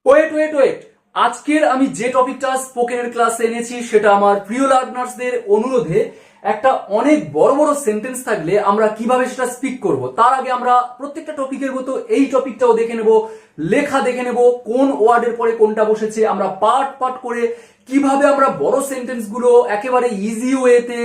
Wait wait wait আজকের আমি যে টপিকটা স্পোকেনের ক্লাসে এনেছি সেটা আমার প্রিয় লার্নার্সদের অনুরোধে একটা অনেক বড় বড় সেন্টেন্স থাকলে আমরা কিভাবে সেটা স্পিক করব তার আগে আমরা প্রত্যেকটা টপিকের মতো এই টপিকটাও দেখে নেব, লেখা দেখে নেব, কোন ওয়ার্ডের পরে কোনটা বসেছে, আমরা পার্ট পার্ট করে কিভাবে আমরা বড় সেন্টেন্স গুলো একেবারে ইজি ওয়েতে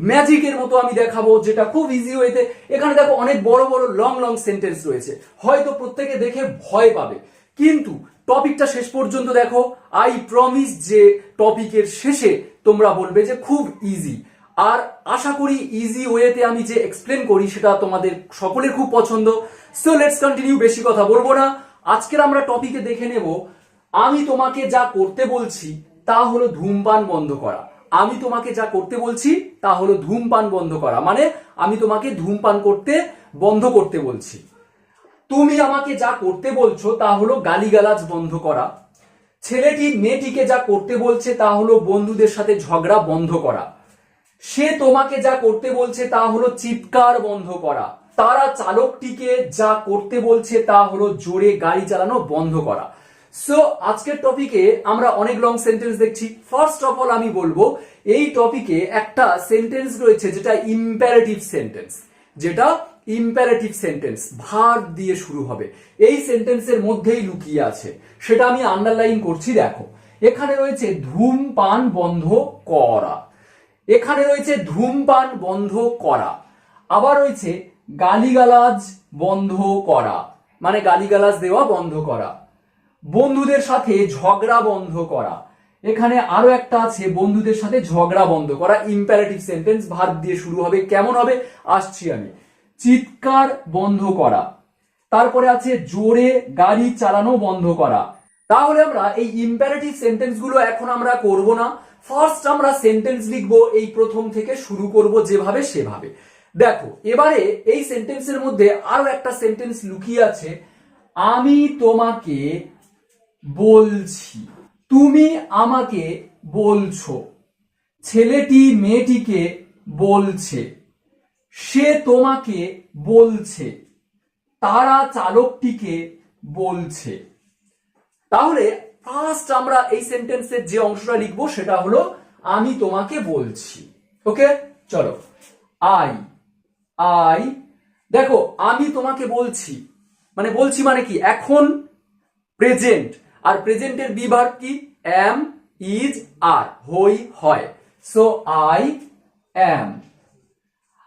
ম্যাজিকের মতো আমি দেখাবো, যেটা খুব ইজি ওয়েতে। এখানে দেখো অনেক বড় বড় লং লং সেন্টেন্স রয়েছে, হয়তো প্রত্যেকে দেখে ভয় পাবে, কিন্তু টপিকটা শেষ পর্যন্ত দেখো। আই প্রমিস যে টপিকের শেষে তোমরা বলবে যে খুব ইজি। আর আশা করি ইজি ওয়েতে আমি যে এক্সপ্লেন করি সেটা তোমাদের সকলের খুব পছন্দ। সো লেটস কন্টিনিউ, বেশি কথা বলবো না। আজকের আমরা টপিকে দেখে নেব, আমি তোমাকে যা করতে বলছি তা হলো ধূমপান বন্ধ করা। আমি তোমাকে যা করতে বলছি তা হলো ধূমপান বন্ধ করা, মানে আমি তোমাকে ধূমপান করতে বন্ধ করতে বলছি। তুমি আমাকে যা করতে বলছো তা হলো গালিগালাজ বন্ধ করা। ছেলেটি মেয়েটিকে যা করতে বলছে তা হলো বন্ধুদের সাথে ঝগড়া বন্ধ করা। সে তোমাকে যা করতে বলছে তা হলো চিৎকার বন্ধ করা। তারা চালকটিকে যা করতে বলছে তা হলো জোরে গাড়ি চালানো বন্ধ করা। সো আজকের টপিকে আমরা অনেক লং সেন্টেন্স দেখছি। ফার্স্ট অফ অল আমি বলবো এই টপিকে একটা সেন্টেন্স রয়েছে যেটা ইম্পারেটিভ সেন্টেন্স, যেটা ইম্পারেটিভ সেন্টেন্স ভার্ব দিয়ে শুরু হবে। এই সেন্টেন্সের মধ্যেই লুকিয়ে আছে, সেটা আমি আন্ডারলাইন করছি। দেখো এখানে রয়েছে ধূমপান বন্ধ করা, এখানে রয়েছে ধূমপান বন্ধ করা, আবার রয়েছে গালিগালাজ বন্ধ করা, মানে গালিগালাজ দেওয়া বন্ধ করা, বন্ধুদের সাথে ঝগড়া বন্ধ করা। এখানে আরো একটা আছে বন্ধুদের সাথে ঝগড়া বন্ধ করা। ইম্পারেটিভ সেন্টেন্স ভার্ব দিয়ে শুরু হবে, কেমন হবে আসছি আমি। চিৎকার বন্ধ করা, তারপরে আছে জোরে গাড়ি চালানো বন্ধ করা। তাহলে আমরা এই ইম্পারেটিভ সেন্টেন্স গুলো এখন আমরা করব না, ফার্স্ট আমরা সেন্টেন্স লিখবো, এই প্রথম থেকে শুরু করব যেভাবে সেভাবে। দেখো এবারে এই সেন্টেন্সের মধ্যে আরো একটা সেন্টেন্স লুকিয়ে আছে, আমি তোমাকে বলছি, তুমি আমাকে বলছো, ছেলেটি মেয়েটিকে বলছে, সে তোমাকে বলছে, তারা চালকটিকে বলছে। তাহলে ফার্স্ট আমরা এই সেন্টেন্সের যে অংশটা লিখবো সেটা হলো আমি তোমাকে বলছি। ওকে চলো, আই আই দেখো আমি তোমাকে বলছি, মানে বলছি মানে কি এখন প্রেজেন্ট, আর প্রেজেন্টের বি ভার্ব কি এম, ইজ, আর, হই, হয়। So I M,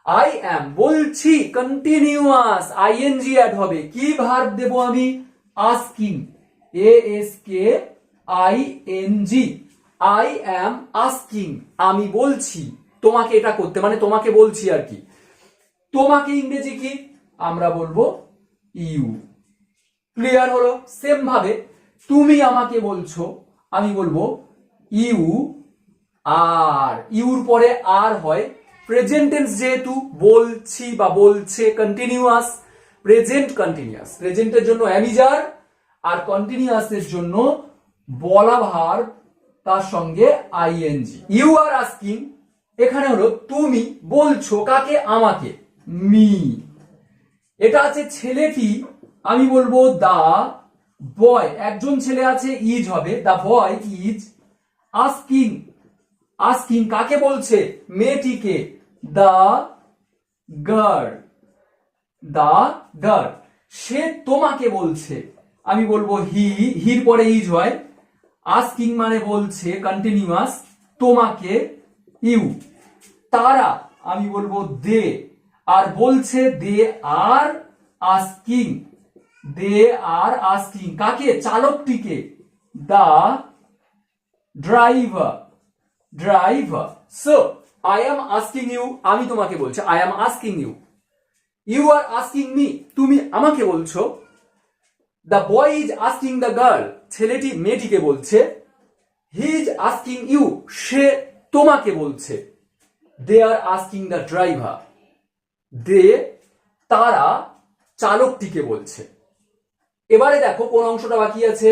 I am বলছি, কন্টিনিউয়াস আইএনজি অ্যাড হবে। কি ভার্ব দেব আমি? Asking, ASKING, I am asking, আমি বলছি তোমাকে এটা করতে, মানে তোমাকে বলছি আর কি। তোমাকে ইংরেজি কি আমরা বলবো ইউ। ক্লিয়ার হলো? সেম ভাবে তুমি আমাকে বলছো, আমি বলবো ইউ আর, ইউর পরে আর হয়, প্রেজেন্ট টেন্স যেহেতু বলছি বা বলছে কন্টিনিউয়াস, প্রেজেন্ট কন্টিনিউয়াস, প্রেজেন্টের জন্য অ্যামিজার আর কন্টিনিউয়াসের জন্য বলা ভার্ব তার সঙ্গে আইএনজি। ইউ আর আস্কিং এখানে হলো তুমি বলছো কাকে? আমাকে, মি। এটা আছে ছেলেটি, আমি বলবো দা বয়, একজন ছেলে আছে ইজ হবে, দা বয় ইজ আস্কিং, আস্কিং কাকে বলছে? মেয়েটিকে, দা গার্ল, দা গার্ল। সে তোমাকে বলছে, আমি বলবো হি, হির পরে ইজ হয়, আস্কিং মানে বলছে কন্টিনিউয়াস, তোমাকে ইউ। তারা আমি বলবো দে, আর বলছে they are asking, they are asking কাকে? চালকটিকে, the driver, driver. So I am asking you, আমি তোমাকে বলছি, I am asking you. You are asking me, তুমি আমাকে বলছো। The boy is asking the girl, ছেলেটি মেয়েটিকে বলছে। হি ইজ আস্কিং ইউ, সে তোমাকে বলছে। They are asking the driver, they তারা চালকটিকে বলছে। এবারে দেখো কোন অংশটা বাকি আছে,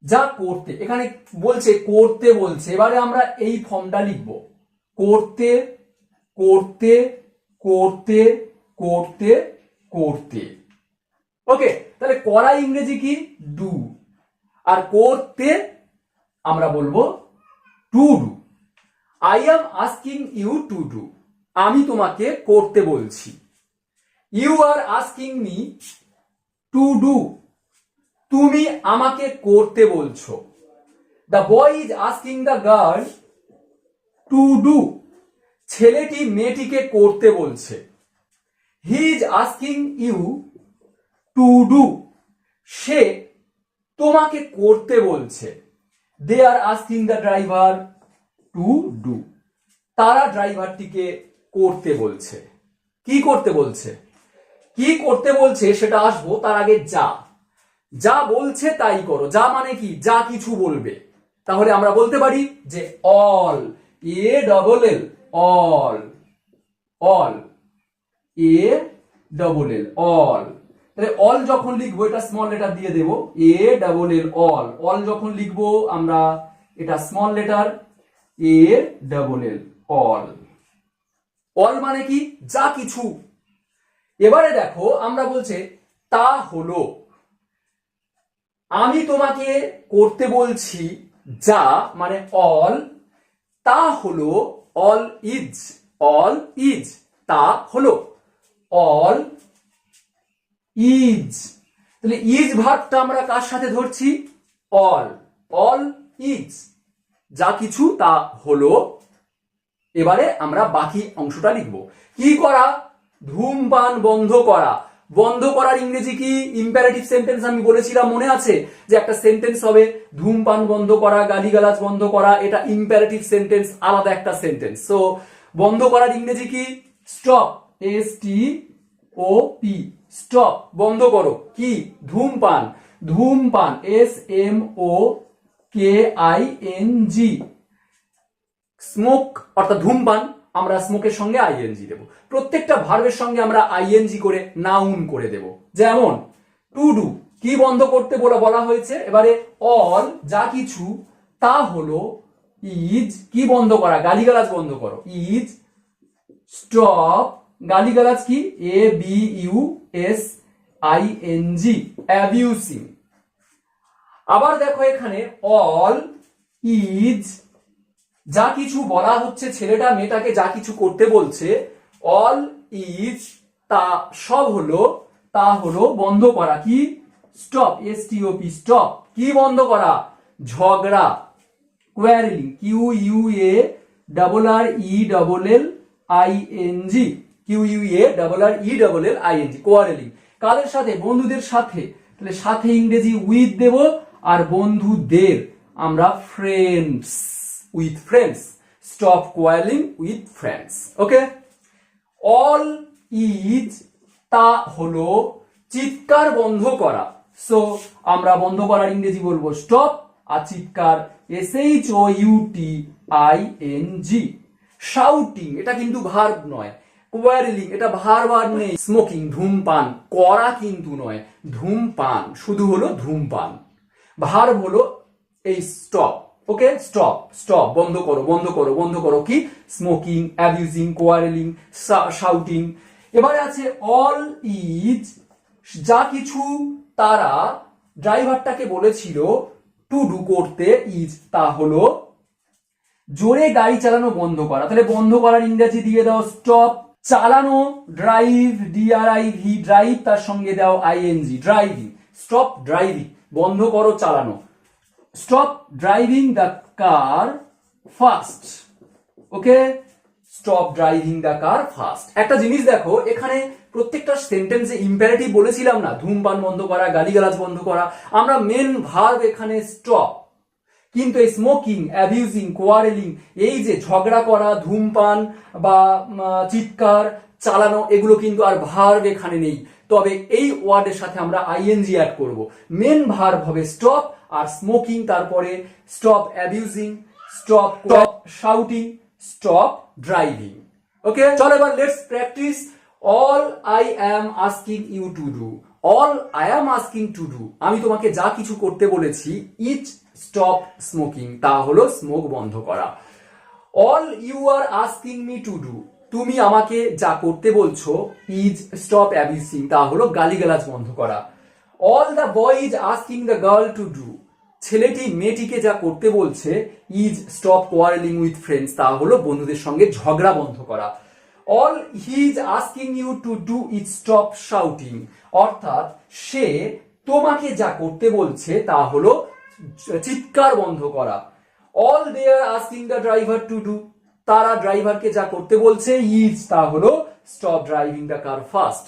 যা করতে, এখানে বলছে করতে বলছে, এবারে আমরা এই ফর্মটা লিখবো, করতে করতে করতে করতে করতে। ওকে, তাহলে করা ইংরেজি কি? ডু। আর করতে আমরা বলবো to do. I am asking you to do, আমি তোমাকে করতে বলছি। You are asking me to do, তুমি আমাকে করতে বলছো। The boy is asking the girl to do, ছেলেটি মেয়েটিকে করতে বলছে। He is asking you to do, সে তোমাকে করতে বলছে। They are asking the driver to do, তারা ড্রাইভারটিকে করতে বলছে। কি করতে বলছে? কি করতে বলছে সেটা আসবো, তার আগে যা যা বলছে তাই করো। যা মানে কি? যা কিছু বলবে। তাহলে আমরা বলতে পারি যে all, a double l, all, all, a double l, all. তাহলে অল যখন লিখবো এটা স্মল লেটার দিয়ে দেব, a double l, all. All যখন লিখবো আমরা এটা small letter, a double l, all. All মানে কি? যা কিছু। এবারে দেখো আমরা বলছে তা হলো, আমি তোমাকে করতে বলছি যা মানে অল, তা হলো অল ইজ, অল ইজ, তা হলো অল ইজ। তাহলে ইজ ভার্বটা আমরা কার সাথে ধরছি? অল, অল ইজ, যা কিছু তা হলো। এবারে আমরা বাকি অংশটা লিখব। কি করা? ধূমপান বন্ধ করা। বন্ধ করার ইংরেজি কি? ইম্পারেটিভ সেন্টেন্স আমি বলেছিলাম, মনে আছে যে একটা সেন্টেন্স হবে ধূমপান বন্ধ করা, গালিগালাজ বন্ধ করা, এটা ইম্পারেটিভ সেন্টেন্স, আলাদা একটা সেন্টেন্স। সো বন্ধ করার ইংরেজি কি? Stop, S T O P, stop, বন্ধ করো। কি? ধূমপান, ধূমপান, S M O K I N G. Smoke অর্থাৎ ধূমপান, আমরা স্মোকের সঙ্গে আইএনজি দেব। প্রত্যেকটা ভার্বের সঙ্গে আমরা আইএনজি করে নাউন করে দেব। যেমন টু ডু, কি বন্ধ করতে বলা হয়েছে? এবারে অল, যা কিছু, তা হলো ইজ, কি বন্ধ করা? গালিগালাজ বন্ধ করো, ইজ। স্টপ, গালিগালাজ কি? A B U S I N G, abusing. আবার দেখো এখানে অল ইজ, যা কিছু বলা হচ্ছে, ছেলেটা মেয়েটাকে যা কিছু করতে বলছে, অল ইজ, তা সব হলো, তা হলো বন্ধ করা। কি? Stop, S T O P, stop, কি বন্ধ করা? ঝগড়া, quarreling, Q U A double R E double L I N G, Q U A double R E double L I N G, quarreling. কাদের সাথে? বন্ধুদের সাথে। তাহলে সাথে ইংরেজি উইথ দেব, আর বন্ধুদের আমরা friends, with friends. Stop quarreling with friends. Okay? All is, তা হলো চিৎকার বন্ধ করা। সো আমরা বন্ধ করার ইংরেজি বলবো স্টপ, আর চিৎকার S H O U T I N G. Shouting, এটা কিন্তু ভার্ব নয়। কোয়ারেলিং, এটা ভার্ব আর নেই। স্মোকিং, ধূমপান, করা কিন্তু নয়, ধূমপান শুধু হলো ধূমপান। ভার্ব হলো এই স্টপ। ওকে, স্টপ, স্টপ, বন্ধ করো, বন্ধ করো, বন্ধ করো। কি? Smoking, abusing, quarrelling, shouting. এবারে আছে অল ইজ, যা কিছু তারা ড্রাইভারটাকে বলেছিল টু ডু করতে, ইজ, তা হলো জোরে গাড়ি চালানো বন্ধ করা। তাহলে বন্ধ করার ইংরেজি দিয়ে দাও স্টপ। চালানো, ড্রাইভ, ডিআরআইভি, ড্রাইভ, তার সঙ্গে দাও আইএনজি, ড্রাইভিং। স্টপ ড্রাইভিং, বন্ধ করো চালানো। Stop driving the car fast. Okay? Stop driving the car fast. একটা জিনিস দেখো, এখানে প্রত্যেকটা সেন্টেন্সে ইম্পারেটিভ বলেছিলাম না, ধূমপান বন্ধ করা, গালিগালাজ বন্ধ করা। আমরা মেন ভার্ব এখানে স্টপ, কিন্তু এই স্মোকিং, অ্যাবিউজিং, কোয়ারেলিং, এই যে ঝগড়া করা, ধূমপান বা চিৎকার, চালানো, এগুলো কিন্তু আর ভার্ব এখানে নেই। তবে এই ওয়ার্ডের সাথে আমরা আইএনজি অ্যাড করব। মেন ভার্ব হবে স্টপ, আর স্মোকিং, তারপরে stop abusing, stop shouting, stop driving. Okay, চলো এবার let's practice. All I am asking you to do, all I am asking to do, আমি তোমাকে যা কিছু করতে বলেছি, ইজ স্টপ স্মোকিং, তা হলো স্মোক বন্ধ করা। All you are asking me to do, তুমি আমাকে যা করতে বলছো, ইজ স্টপ অ্যাবিউজিং, তা হলো গালিগালাজ বন্ধ করা। All the boy is asking the girl to do, ছেলেটি মেয়েটিকে যা করতে বলছে is stop quarreling with friends, তা হলো বন্ধুদের সঙ্গে ঝগড়া বন্ধ করা। All he is asking you to do is stop shouting, অর্থাৎ সে তোমাকে যা করতে বলছে তা হলো চিৎকার বন্ধ করা। All they are asking the driver to do, তারা ড্রাইভারকে যা করতে বলছে ইজ, তা হলো stop driving the car fast,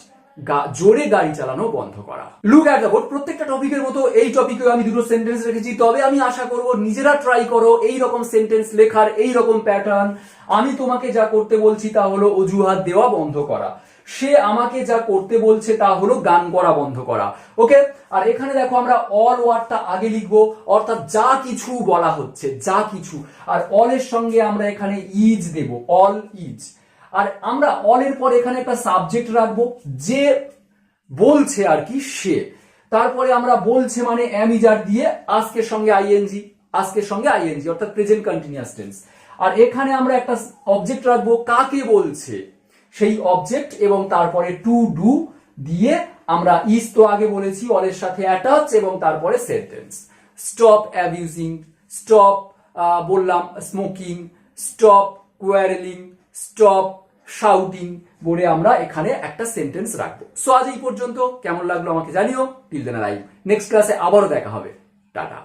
জোরে গাড়ি চালানো বন্ধ করা। লুক অ্যাট দ্য বোর্ড, প্রত্যেকটা টপিকের মতো এই টপিকেও আমি দুটো সেন্টেন্স রেখেছি, তবে আমি আশা করব নিজেরা ট্রাই করো এই রকম সেন্টেন্স লেখার, এই রকম প্যাটার্ন। আমি তোমাকে যা করতে বলছি তা হলো অজুহাত দেওয়া বন্ধ করা, সে আমাকে যা করতে বলছে তা হলো গান করা বন্ধ করা। ওকে, আর এখানে দেখো আমরা অল ওয়ার্ডটা আগে লিখবো, অর্থাৎ যা কিছু বলা হচ্ছে, যা কিছু, আর অল এর সঙ্গে আমরা এখানে ইজ দেব, অল ইজ। আর আমরা অল এর পর এখানে একটা সাবজেক্ট রাখবো, যে বলছে আর কি সে। তারপরে আমরা বলছে মানে এম ইজ আর দিয়ে আজকের সঙ্গে আইএনজি, আজকের সঙ্গে আইএনজি অর্থাৎ প্রেজেন্ট কন্টিনিউয়াস টেন্স। আর এখানে আমরা একটা অবজেক্ট রাখবো, কাকে বলছে সেই অবজেক্ট, এবং তারপরে টু ডু দিয়ে আমরা ইজ তো আগে বলেছি অলের সাথে অ্যাটাচ, এবং তারপরে সেন্টেন্স। স্টপ অ্যাবিউজিং, স্টপ বললাম smoking, stop quarrelling, stop shouting বলে আমরা এখানে একটা সেন্টেন্স রাখবো। সো আজ এই পর্যন্ত, কেমন লাগলো আমাকে জানিও। টিল দেন লাইভ, নেক্সট ক্লাসে আবারও দেখা হবে। টাটা।